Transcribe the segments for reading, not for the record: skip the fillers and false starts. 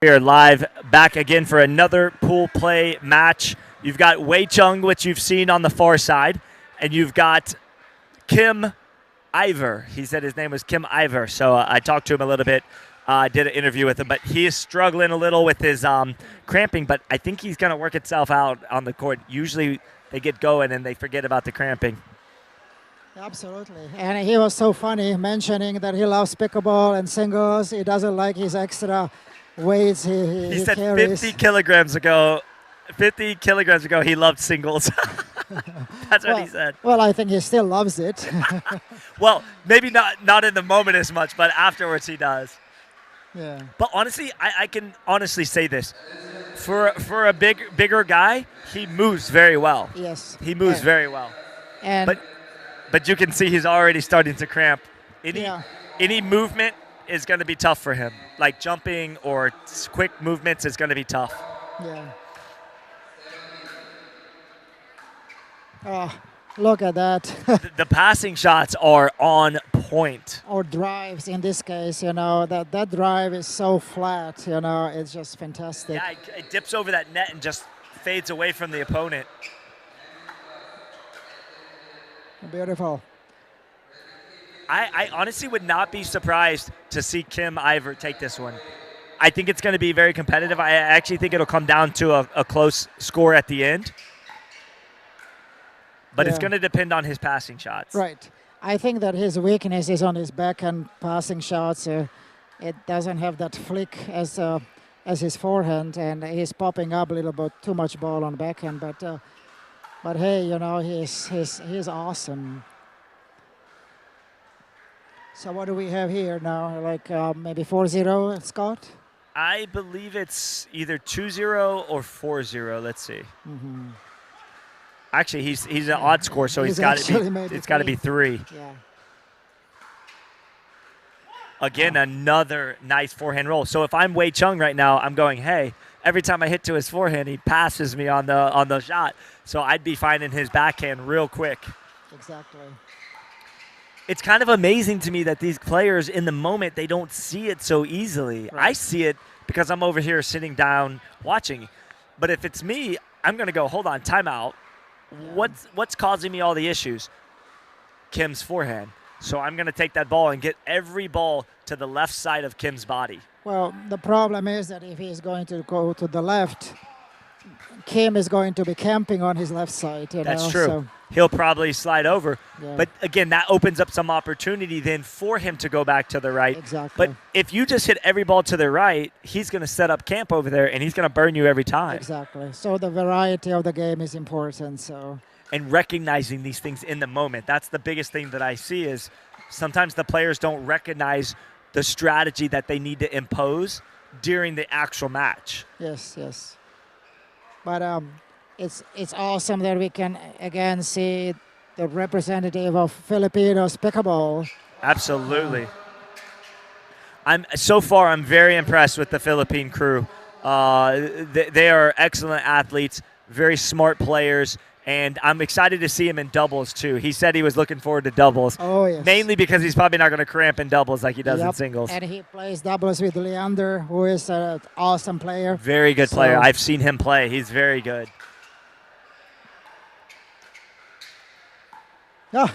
We are live back again for another pool play match. You've got Wei Cheng, which you've seen on the far side, and you've got Kim Ivor. He said his name was Kim Ivor, so I talked to him a little bit. I did an interview with him, but he is struggling a little with his cramping, but I think he's going to work itself out on the court. Usually they get going and they forget about the cramping. Absolutely. And he was so funny mentioning that he loves pickleball and singles. He doesn't like his extra weights he said carries. 50 kilograms ago he loved singles. That's what he said. Well, I think he still loves it. Well, maybe not in the moment as much, but afterwards he does. Yeah. But honestly, I can honestly say this. For a bigger guy, he moves very well. Yes. He moves very well. And But you can see he's already starting to cramp. Any movement is going to be tough for him. Like jumping or quick movements is going to be tough. yeah. Oh, look at that. The passing shots are on point. Or drives in this case, that drive is so flat, it's just fantastic. Yeah, it dips over that net and just fades away from the opponent. Beautiful. I honestly would not be surprised to see Kim Ivor take this one. I think it's going to be very competitive. I actually think it'll come down to a close score at the end. But it's going to depend on his passing shots. Right. I think that his weakness is on his backhand passing shots. It doesn't have that flick as his forehand, and he's popping up a little bit too much ball on backhand. But hey, he's awesome. So what do we have here now? Like maybe 4-0, Scott? I believe it's either 2-0 or 4-0. Let's see. Mm-hmm. Actually, he's an odd score, so it's got to be 3. Yeah. Again, another nice forehand roll. So if I'm Wei Cheng right now, I'm going, hey, every time I hit to his forehand, he passes me on the shot. So I'd be finding his backhand real quick. Exactly. It's kind of amazing to me that these players in the moment, they don't see it so easily. Right. I see it because I'm over here sitting down watching. But if it's me, I'm going to go, hold on, timeout. Yeah. What's causing me all the issues? Kim's forehand. So I'm going to take that ball and get every ball to the left side of Kim's body. Well, the problem is that if he's going to go to the left, Kim is going to be camping on his left side. That's true. So he'll probably slide over. Yeah. But, again, that opens up some opportunity then for him to go back to the right. Exactly. But if you just hit every ball to the right, he's going to set up camp over there, and he's going to burn you every time. Exactly. So the variety of the game is important. And recognizing these things in the moment. That's the biggest thing that I see is sometimes the players don't recognize the strategy that they need to impose during the actual match. Yes. But it's awesome that we can again see the representative of Filipinos pickleball. Absolutely. I'm very impressed with the Philippine crew. They are excellent athletes, very smart players, and I'm excited to see him in doubles too. He said he was looking forward to doubles. Oh, yes. Mainly because he's probably not going to cramp in doubles like he does in singles. And he plays doubles with Leander, who is an awesome player. Very good player. I've seen him play. He's very good. Oh,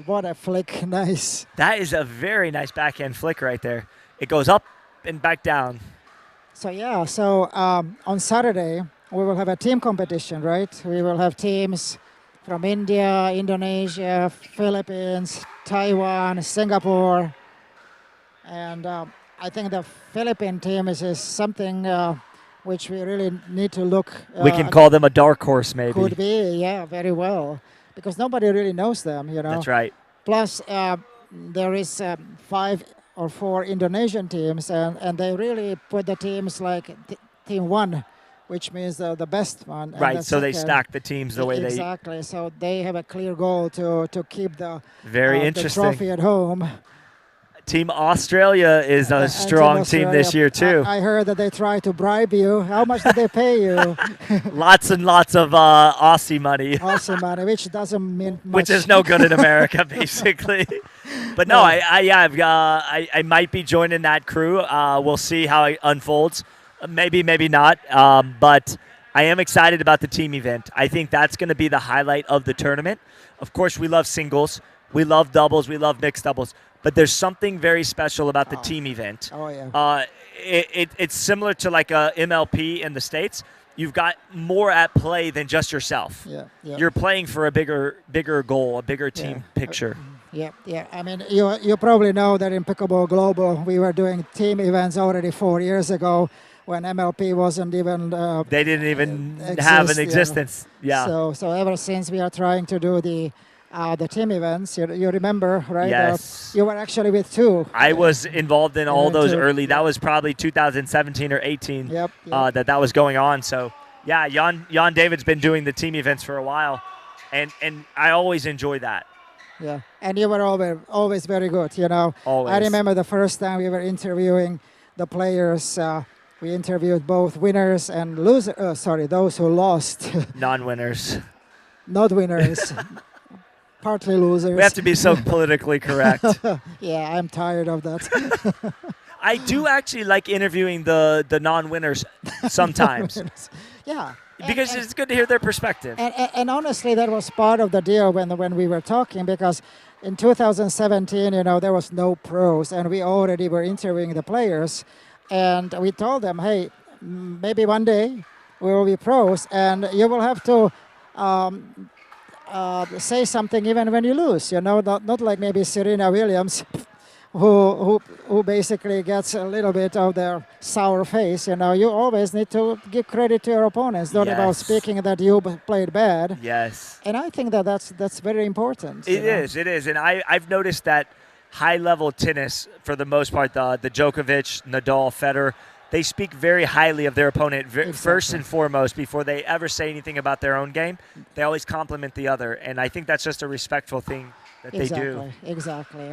what a flick. Nice. That is a very nice backhand flick right there. It goes up and back down. So on Saturday, we will have a team competition, right? We will have teams from India, Indonesia, Philippines, Taiwan, Singapore. And I think the Philippine team is something which we really need to look. We can call them a dark horse, maybe. Could be, yeah, very well. Because nobody really knows them, That's right. Plus, there is 5 or 4 Indonesian teams, and they really put the teams like Team 1, which means the best one. Right, so they stack the teams the way Exactly, so they have a clear goal to keep the trophy at home. Team Australia is a strong team this year, too. I heard that they try to bribe you. How much did they pay you? Lots and lots of Aussie money. Aussie money, which doesn't mean much. Which is no good in America, basically. But no, I might be joining that crew. We'll see how it unfolds. Maybe, maybe not. But I am excited about the team event. I think that's going to be the highlight of the tournament. Of course, we love singles, we love doubles, we love mixed doubles. But there's something very special about the team event. Oh, yeah. It's similar to like a MLP in the States. You've got more at play than just yourself. Yeah, yeah. You're playing for a bigger goal, a bigger team picture. Yeah. I mean, you probably know that in Pickleball Global, we were doing team events already 4 years ago when MLP wasn't even. They didn't even have an existence. Yeah. So ever since we are trying to do the team events, you remember, right? Yes. You were actually with two. I was involved in all those early. That was probably 2017 or 18. Yep. That was going on. So yeah, Jan David's been doing the team events for a while, and I always enjoy that. Yeah, and you were always very good, you know. Always. I remember the first time we were interviewing the players. We interviewed both winners and losers. Those who lost. Non-winners. Not winners. Partly losers. We have to be so politically correct. Yeah, I'm tired of that. I do actually like interviewing the non-winners sometimes. Yeah. Because it's good to hear their perspective. And honestly, that was part of the deal when we were talking, because in 2017, you know, there was no pros, and we already were interviewing the players, and we told them, hey, maybe one day we will be pros, and you will have to say something even when you lose. You know, not like maybe Serena Williams. Who basically gets a little bit of their sour face. You know, you always need to give credit to your opponents, not about speaking that you played bad. Yes. And I think that's very important. It is. And I've noticed that high-level tennis, for the most part, the Djokovic, Nadal, Federer, they speak very highly of their opponent first and foremost before they ever say anything about their own game. They always compliment the other, and I think that's just a respectful thing that they do. Exactly.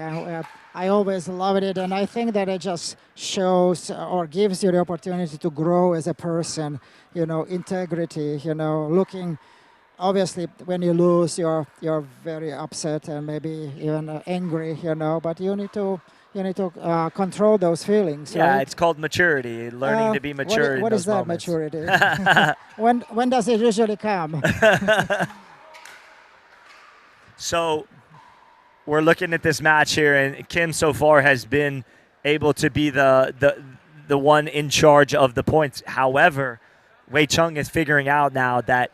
I always loved it, and I think that it just shows or gives you the opportunity to grow as a person. You know, integrity. You know, looking. Obviously, when you lose, you're very upset and maybe even angry. You know, but you need to control those feelings. Yeah, right? it's called maturity. Learning to be mature. What is that moments. maturity? When does it usually come? So we're looking at this match here, and Kim so far has been able to be the one in charge of the points. However, Wei Chung is figuring out now that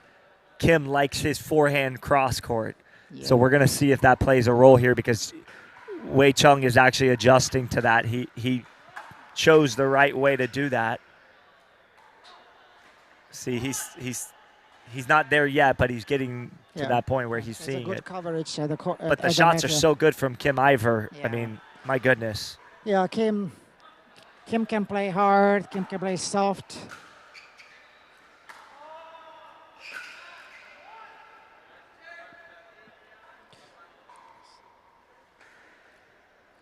Kim likes his forehand cross court. Yeah. So we're going to see if that plays a role here, because Wei Chung is actually adjusting to that. He chose the right way to do that. See, he's not there yet, but he's getting to that point where he's seeing good it. Coverage but the shots are so good from Kim Iver. Yeah. I mean, my goodness. Yeah, Kim can play hard. Kim can play soft.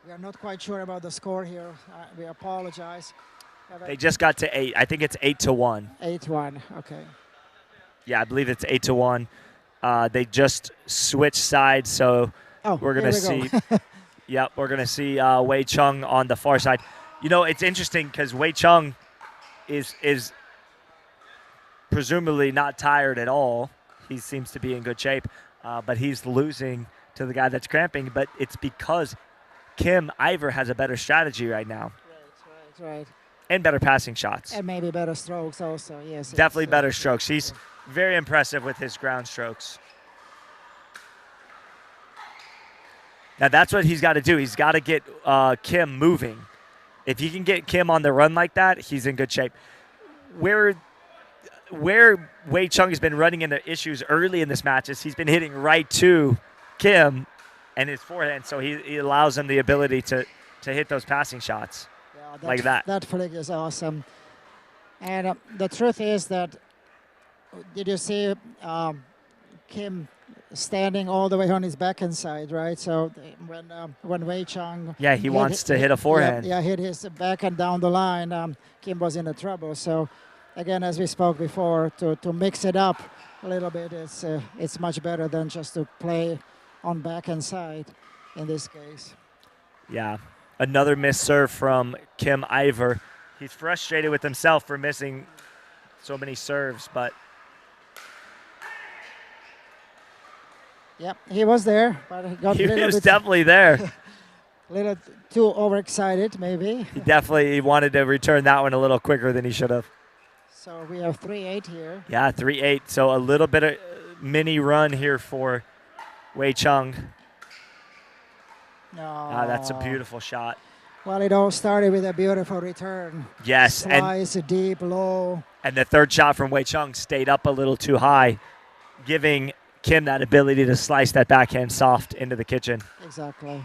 We are not quite sure about the score here. We apologize. They just got to 8. I think it's 8-1. 8-1. Okay. Yeah, I believe it's 8-1. They just switched sides, so we're gonna see. Yep, we're gonna see Wei Chung on the far side. You know, it's interesting because Wei Chung is presumably not tired at all. He seems to be in good shape, but he's losing to the guy that's cramping. But it's because Kim Iver has a better strategy right now. Right. And better passing shots. And maybe better strokes also, yes. Definitely better strokes. He's very impressive with his ground strokes. Now that's what he's got to do. He's got to get Kim moving. If he can get Kim on the run like that, he's in good shape. Where Wei Chung has been running into issues early in this match is he's been hitting right to Kim and his forehand, so he allows him the ability to hit those passing shots. Like that. That flick is awesome. And the truth is that, did you see Kim standing all the way on his backhand side, right? So when Wei Chung... Yeah, he wants to hit a forehand. Yeah, hit his backhand down the line. Kim was in the trouble. So, again, as we spoke before, to mix it up a little bit, it's much better than just to play on backhand side in this case. Yeah. Another missed serve from Kim Iver. He's frustrated with himself for missing so many serves, but Yep, he was there, but he got he a little was bit definitely there. little too overexcited, maybe. He definitely wanted to return that one a little quicker than he should have. So we have 3-8 here. Yeah, 3-8. So a little bit of mini run here for Wei Chung. No. That's a beautiful shot. Well, it all started with a beautiful return. Yes, Slice, deep, low. and the third shot from Wei Chung stayed up a little too high, giving Kim that ability to slice that backhand soft into the kitchen. Exactly.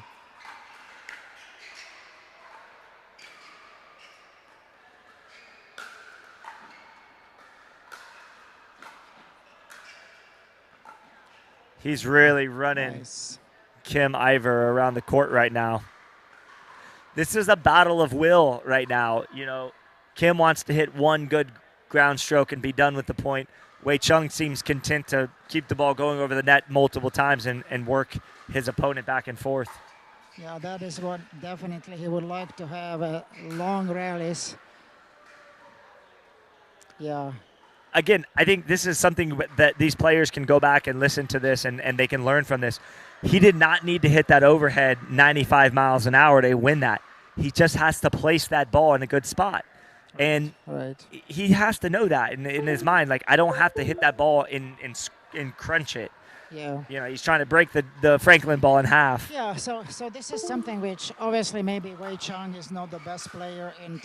He's really running Nice. Kim Iver around the court right now. This is a battle of will right now. You know, Kim wants to hit one good ground stroke and be done with the point. Wei Chung seems content to keep the ball going over the net multiple times and work his opponent back and forth. Yeah, that is what definitely he would like to have, long rallies. Yeah. Again, I think this is something that these players can go back and listen to this and they can learn from this. He did not need to hit that overhead 95 miles an hour to win that. He just has to place that ball in a good spot. And he has to know that in his mind. Like, I don't have to hit that ball and crunch it. Yeah. You know, he's trying to break the Franklin ball in half. Yeah, so this is something which obviously maybe Wei Chung is not the best player in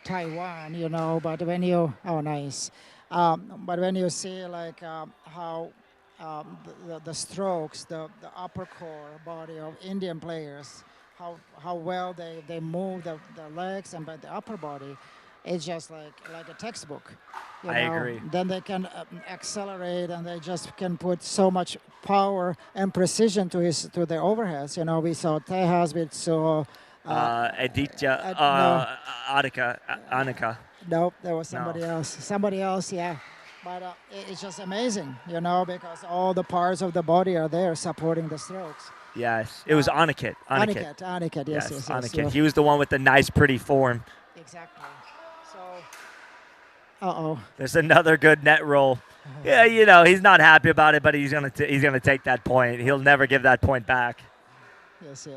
Taiwan, you know, but when you, but when you see like how the strokes, the upper core body of Indian players, how well they move the legs and by the upper body, it's just like a textbook. You know? I agree. Then they can accelerate and they just can put so much power and precision to their overheads. You know, we saw Tejas, we saw Aditya, Annika. Nope, there was somebody else. Somebody else, yeah. But it's just amazing, you know, because all the parts of the body are there supporting the strokes. Yes, it was Aniket. Aniket, yes. Aniket. He was the one with the nice, pretty form. Exactly. So, There's another good net roll. Yeah, you know, he's not happy about it, but he's gonna take that point. He'll never give that point back. Yes.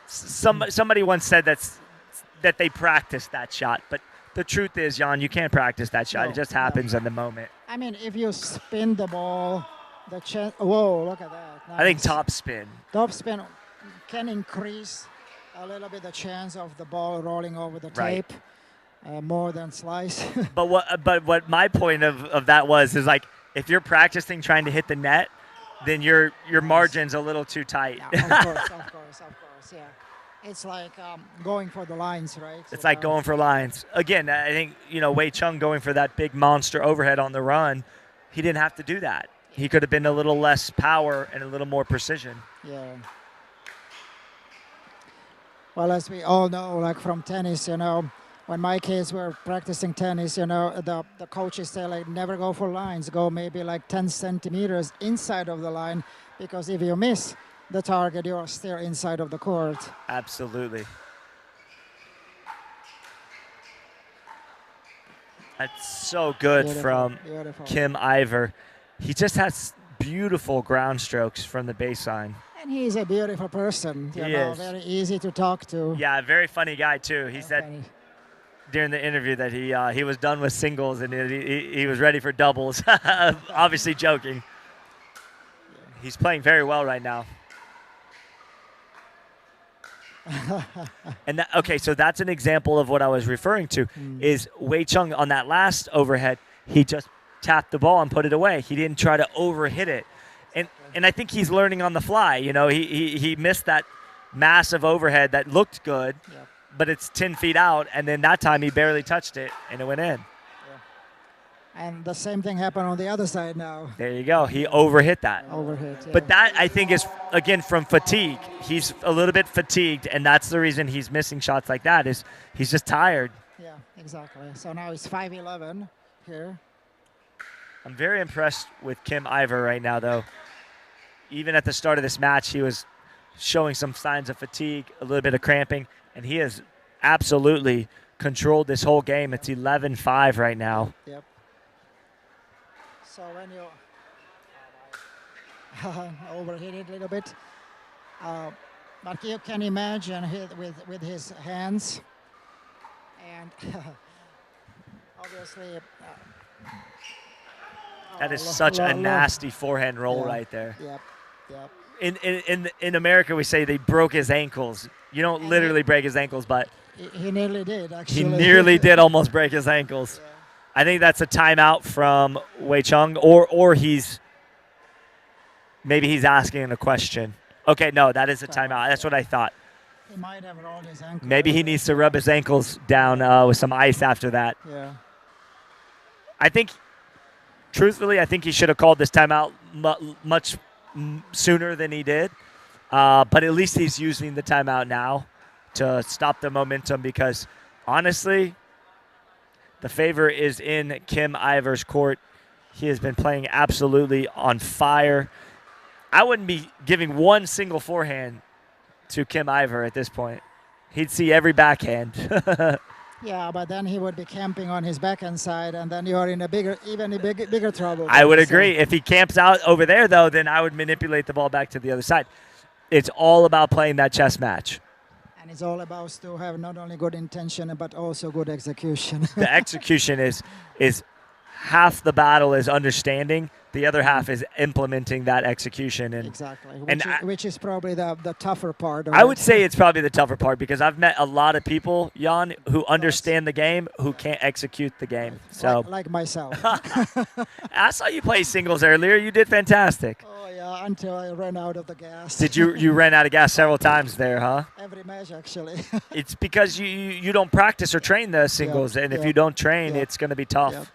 Somebody once said that they practiced that shot, but the truth is, Jan, you can't practice that shot. It just happens in the moment. I mean, if you spin the ball, whoa, look at that. Nice. I think top spin can increase a little bit the chance of the ball rolling over the tape. More than slice. But what my point of that is like, if you're practicing trying to hit the net, then your margin's a little too tight. Yeah, of course, yeah. It's like going for the lines, right? It's like going for lines. Again, I think, you know, Wei Chung going for that big monster overhead on the run, he didn't have to do that. He could have been a little less power and a little more precision. Yeah. Well, as we all know, like from tennis, you know, when my kids were practicing tennis, you know, the coaches say, like, never go for lines. Go maybe like 10 centimeters inside of the line, because if you miss the target, you're still inside of the court. Absolutely. That's so good from Kim Iver. He just has beautiful ground strokes from the baseline. And he's a beautiful person. You know, very easy to talk to. Yeah, very funny guy, too. He said during the interview that he was done with singles and he was ready for doubles. Obviously joking. He's playing very well right now. And so that's an example of what I was referring to. Is Wei Chung on that last overhead, he just tapped the ball and put it away. He didn't try to overhit it. And I think he's learning on the fly. You know, he missed that massive overhead that looked good. Yep. But it's 10 feet out, and then that time he barely touched it, and it went in. Yeah. And the same thing happened on the other side now. There you go. He overhit that. Yeah. But that, I think, is, again, from fatigue. He's a little bit fatigued, and that's the reason he's missing shots like that, is he's just tired. Yeah, exactly. So now it's 5-11 here. I'm very impressed with Kim Iver right now, though. Even at the start of this match, he was showing some signs of fatigue, a little bit of cramping. And he has absolutely controlled this whole game. It's 11-5 right now. Yep. So when you overhit it a little bit, but you can imagine with his hands, and obviously. That is such a nasty forehand roll right there. Yep. Yep. In America, we say they broke his ankles. You don't literally break his ankles, but he nearly did, actually. He nearly did almost break his ankles. Yeah. I think that's a timeout from Wei Chung, or maybe he's asking a question. Okay, no, that is a timeout. That's what I thought. He might have rolled his ankle. Maybe he needs to rub his ankles down with some ice after that. Yeah. Truthfully, I think he should have called this timeout much sooner than he did. But at least he's using the timeout now to stop the momentum because, honestly, the favor is in Kim Iver's court. He has been playing absolutely on fire. I wouldn't be giving one single forehand to Kim Iver at this point. He'd see every backhand. Yeah, but then he would be camping on his backhand side, and then you are in a bigger trouble. I would agree. If he camps out over there, though, then I would manipulate the ball back to the other side. It's all about playing that chess match. And it's all about to have not only good intention, but also good execution. The execution is half the battle is understanding. The other half is implementing that execution. And exactly, which is probably the tougher part. I would say it's probably the tougher part because I've met a lot of people, Jan, who understand the game, who can't execute the game. So like myself. I saw you play singles earlier. You did fantastic. Oh, yeah, until I ran out of the gas. Did you ran out of gas several times there, huh? Every match, actually. It's because you don't practice or train the singles, and if you don't train, it's going to be tough. Yep.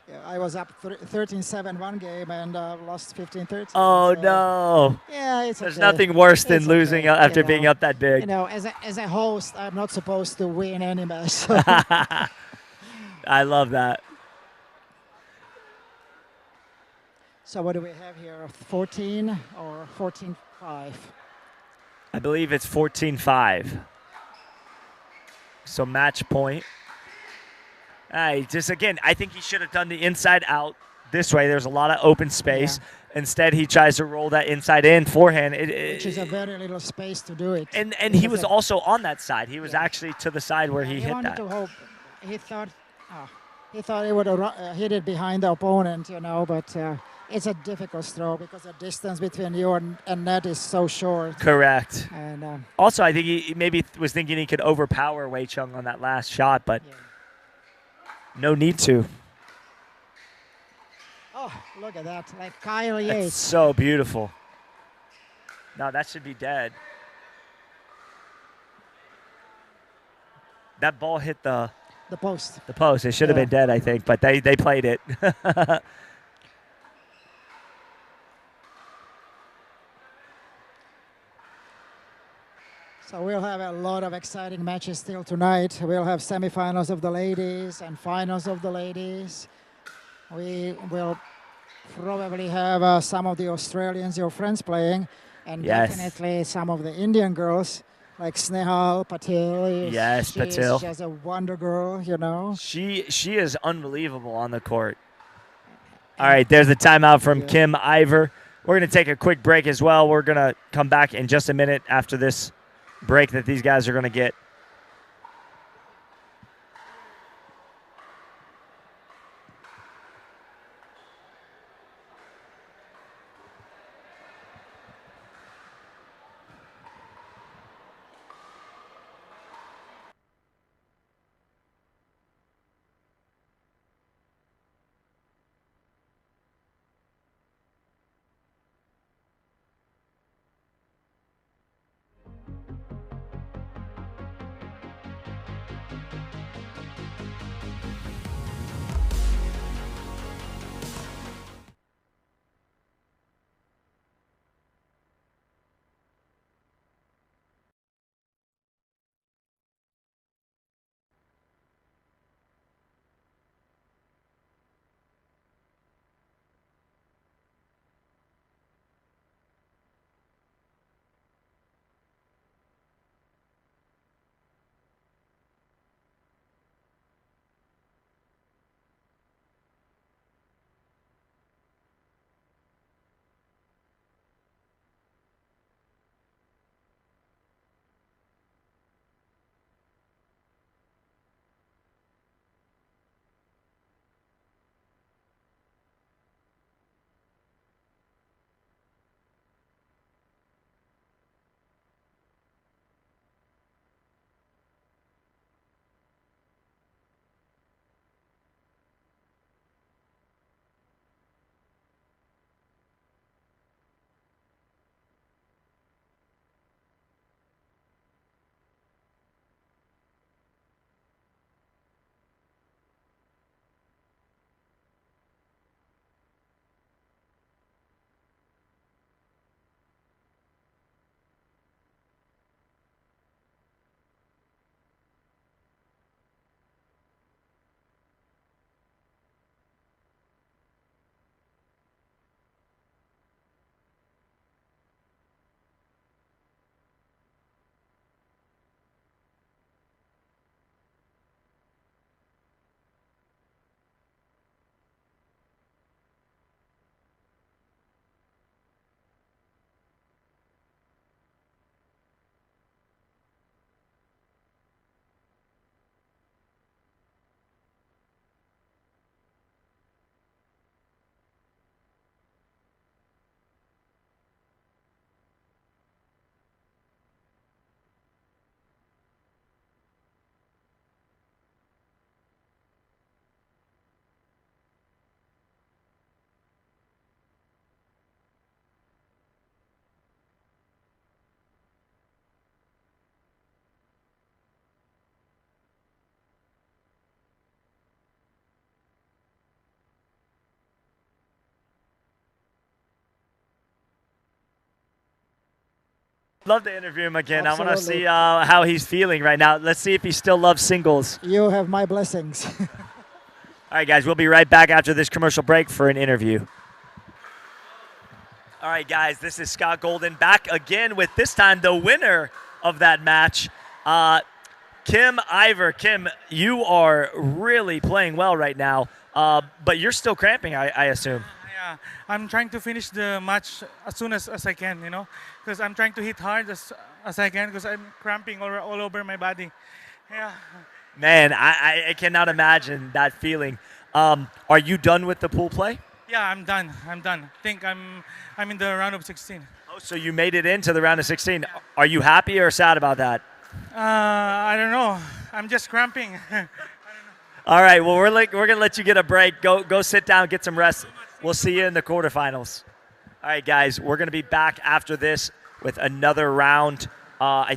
Yeah, I was up 13-7 one game and lost 15-13. Oh, so no. Yeah, it's There's nothing worse than losing after being up that big. As a host, I'm not supposed to win any match. So. I love that. So what do we have here, 14 or 14-5? I believe it's 14-5. So match point. Just again, I think he should have done the inside out this way. There's a lot of open space. Yeah. Instead, he tries to roll that inside in forehand. Which is a very little space to do it. And he was also on that side. He was actually to the side where he hit wanted that. To hope. He thought he would have hit it behind the opponent, but it's a difficult throw because the distance between you and net is so short. Correct. And also, I think he maybe was thinking he could overpower Wei Chung on that last shot, but no need to. Oh, look at that. Like Kyle Yates. That's so beautiful. No, that should be dead. That ball hit the post. The post. It should have been dead, I think, but they played it. So we'll have a lot of exciting matches still tonight. We'll have semifinals of the ladies and finals of the ladies. We will probably have some of the Australians, your friends, playing, and definitely some of the Indian girls like Snehal Patil. Yes, Patil. She's a wonder girl, She is unbelievable on the court. All right, there's a timeout from Kim Iver. We're going to take a quick break as well. We're going to come back in just a minute after this break that these guys are going to get. Love to interview him again. I want to Absolutely. see how he's feeling right now. Let's see if he still loves singles. You have my blessings. All right, guys, we'll be right back after this commercial break for an interview. All right, guys, this is Scott Golden back again with this time the winner of that match, Kim Ivor. Kim, you are really playing well right now, but you're still cramping, I assume. Yeah, I'm trying to finish the match as soon as I can, because I'm trying to hit hard as I can because I'm cramping all over my body. Yeah. Man, I cannot imagine that feeling. Are you done with the pool play? Yeah, I'm done. I think I'm in the round of 16. Oh, so you made it into the round of 16. Are you happy or sad about that? I don't know. I'm just cramping. All right, well, we're going to let you get a break. Go sit down, get some rest. We'll see you in the quarterfinals. All right, guys, we're going to be back after this with another round. I